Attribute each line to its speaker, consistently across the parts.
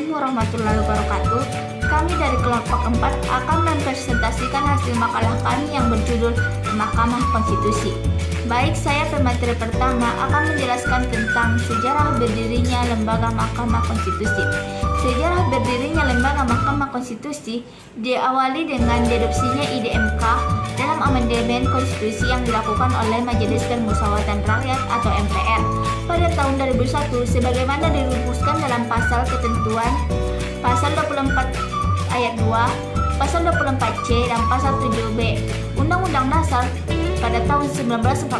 Speaker 1: Assalamualaikum warahmatullahi wabarakatuh. Kami dari kelompok 4 akan mempresentasikan hasil makalah kami yang berjudul Mahkamah Konstitusi. Baik, saya pemateri pertama akan menjelaskan tentang sejarah berdirinya Lembaga Mahkamah Konstitusi. Sejarah berdirinya Lembaga Mahkamah Konstitusi diawali dengan diadopsinya ide MK dalam amandemen konstitusi yang dilakukan oleh Majelis Permusyawaratan Rakyat atau MPR pada tahun 2001 sebagaimana dirumuskan dalam pasal ketentuan pasal 24 ayat 2, pasal 24C dan pasal 7B Undang-Undang Dasar pada tahun 1945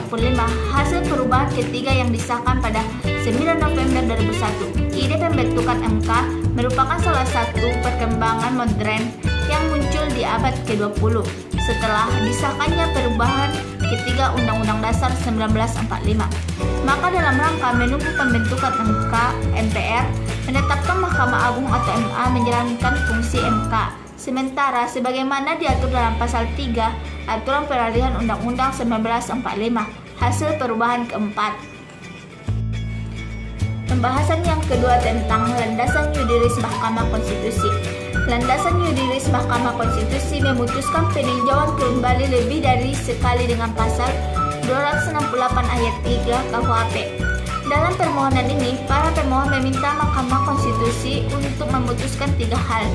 Speaker 1: hasil perubahan ketiga yang disahkan pada 9 November 2001. Ide pembentukan MK merupakan salah satu perkembangan modern yang muncul di abad ke-20 setelah disahkannya perubahan ketiga Undang-Undang Dasar 1945. Maka dalam rangka menunggu pembentukan MK, MPR menetapkan Mahkamah Agung atau MA menjalankan fungsi MK. Sementara sebagaimana diatur dalam pasal 3 Aturan Peralihan Undang-Undang 1945 hasil perubahan keempat. Pembahasan yang kedua tentang landasan yudiris Mahkamah Konstitusi. Landasan yudiris Mahkamah Konstitusi memutuskan peninjauan kembali lebih dari sekali dengan pasal 268 ayat 3 KUHP. Dalam permohonan ini, para pemohon meminta Mahkamah Konstitusi untuk memutuskan 3 hal,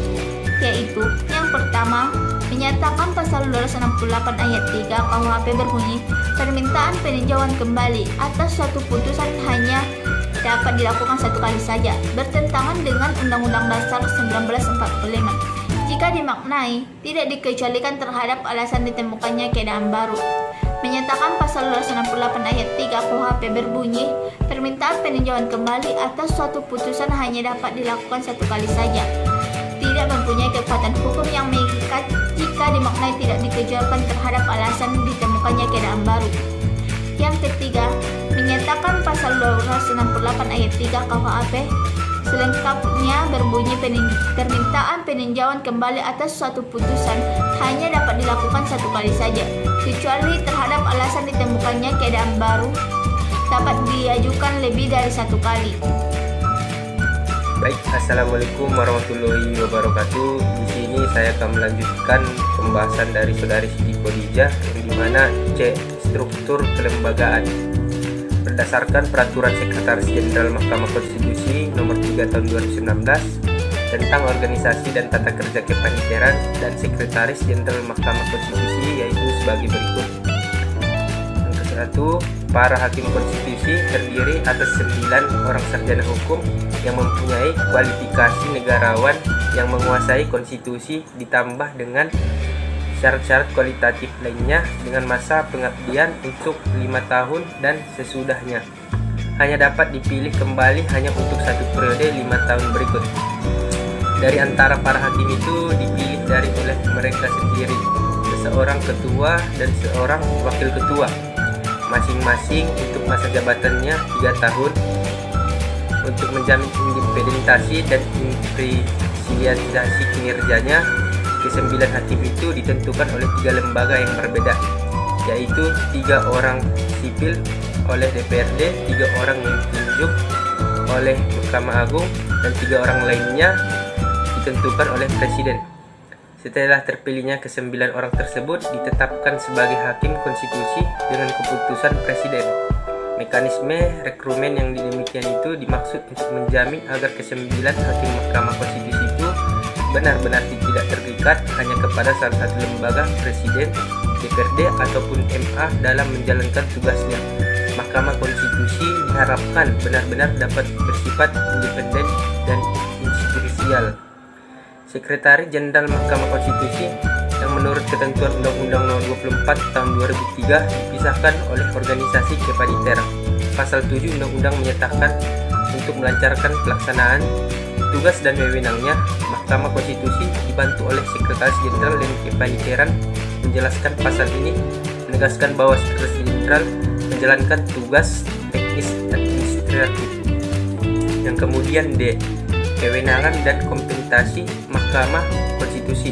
Speaker 1: yaitu yang pertama, menyatakan pasal 268 ayat 3 KUHP berbunyi, permintaan peninjauan kembali atas suatu putusan hanya dapat dilakukan satu kali saja, bertentangan dengan Undang-Undang Dasar 1945. Jika dimaknai, tidak dikecualikan terhadap alasan ditemukannya keadaan baru. Menyatakan pasal 268 ayat 3 KUHP berbunyi, permintaan peninjauan kembali atas suatu putusan hanya dapat dilakukan satu kali saja, tidak mempunyai kekuatan hukum yang mengikat jika dimaknai tidak dikecualikan terhadap alasan ditemukannya keadaan baru. Yang ketiga, menyatakan pasal 268 ayat 3 KUHP selengkapnya berbunyi, permintaan peninjauan kembali atas suatu putusan hanya dapat dilakukan satu kali saja, kecuali terhadap alasan ditemukannya keadaan baru dapat diajukan lebih dari satu kali.
Speaker 2: Baik, Assalamualaikum warahmatullahi wabarakatuh. Di sini saya akan melanjutkan pembahasan dari Saudari Siti Khadijah yang dimana C. Struktur kelembagaan. Berdasarkan Peraturan Sekretaris Jenderal Mahkamah Konstitusi Nomor 3 Tahun 2019 tentang organisasi dan tata kerja kepaniteran dan Sekretaris Jenderal Mahkamah Konstitusi, yaitu sebagai berikut. Yang ke-1, para hakim konstitusi terdiri atas 9 orang sarjana hukum yang mempunyai kualifikasi negarawan yang menguasai konstitusi ditambah dengan syarat-syarat kualitatif lainnya dengan masa pengabdian untuk 5 tahun dan sesudahnya. Hanya dapat dipilih kembali hanya untuk satu periode 5 tahun berikut. Dari antara para hakim itu dipilih oleh mereka sendiri, seorang ketua dan seorang wakil ketua, masing-masing untuk masa jabatannya 3 tahun. Untuk menjamin independentasi dan imparsialitasasi kinerjanya, ke-9 hakim itu ditentukan oleh 3 lembaga yang berbeda, yaitu 3 orang sipil oleh DPRD, 3 orang yang ditunjuk oleh Mahkamah Agung, dan 3 orang lainnya ditentukan oleh Presiden. Setelah terpilihnya ke-9 orang tersebut ditetapkan sebagai hakim konstitusi dengan keputusan Presiden. Mekanisme rekrumen yang demikian itu dimaksud untuk menjamin agar ke-9 hakim Mahkamah Konstitusi itu benar-benar tidak terikat hanya kepada salah satu lembaga, Presiden, DPRD, ataupun MA dalam menjalankan tugasnya. Mahkamah Konstitusi diharapkan benar-benar dapat bersifat independen dan institusional. Sekretaris Jenderal Mahkamah Konstitusi yang menurut ketentuan Undang-Undang Nomor 24 Tahun 2003 dipisahkan oleh organisasi kepaniteran. Pasal 7 Undang-Undang menyatakan untuk melancarkan pelaksanaan tugas dan wewenangnya, Mahkamah Konstitusi dibantu oleh Sekretaris Jenderal dan Kepaniteran. Menjelaskan pasal ini menegaskan bahwa Sekretaris Jenderal menjalankan tugas teknis administratif. Yang kemudian D. Kewenangan dan kompetensi Mahkamah Konstitusi.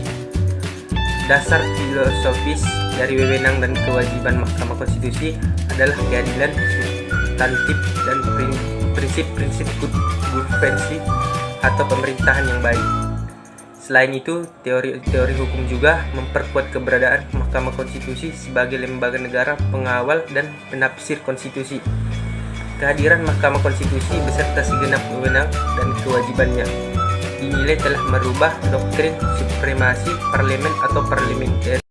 Speaker 2: Dasar filosofis dari wewenang dan kewajiban Mahkamah Konstitusi adalah keadilan substantif dan prinsip-prinsip good governance, atau pemerintahan yang baik. Selain itu, teori hukum juga memperkuat keberadaan Mahkamah Konstitusi sebagai lembaga negara pengawal dan penafsir konstitusi. Kehadiran Mahkamah Konstitusi beserta segenap wewenang dan kewajibannya dinilai telah merubah doktrin supremasi parlemen atau parliamentary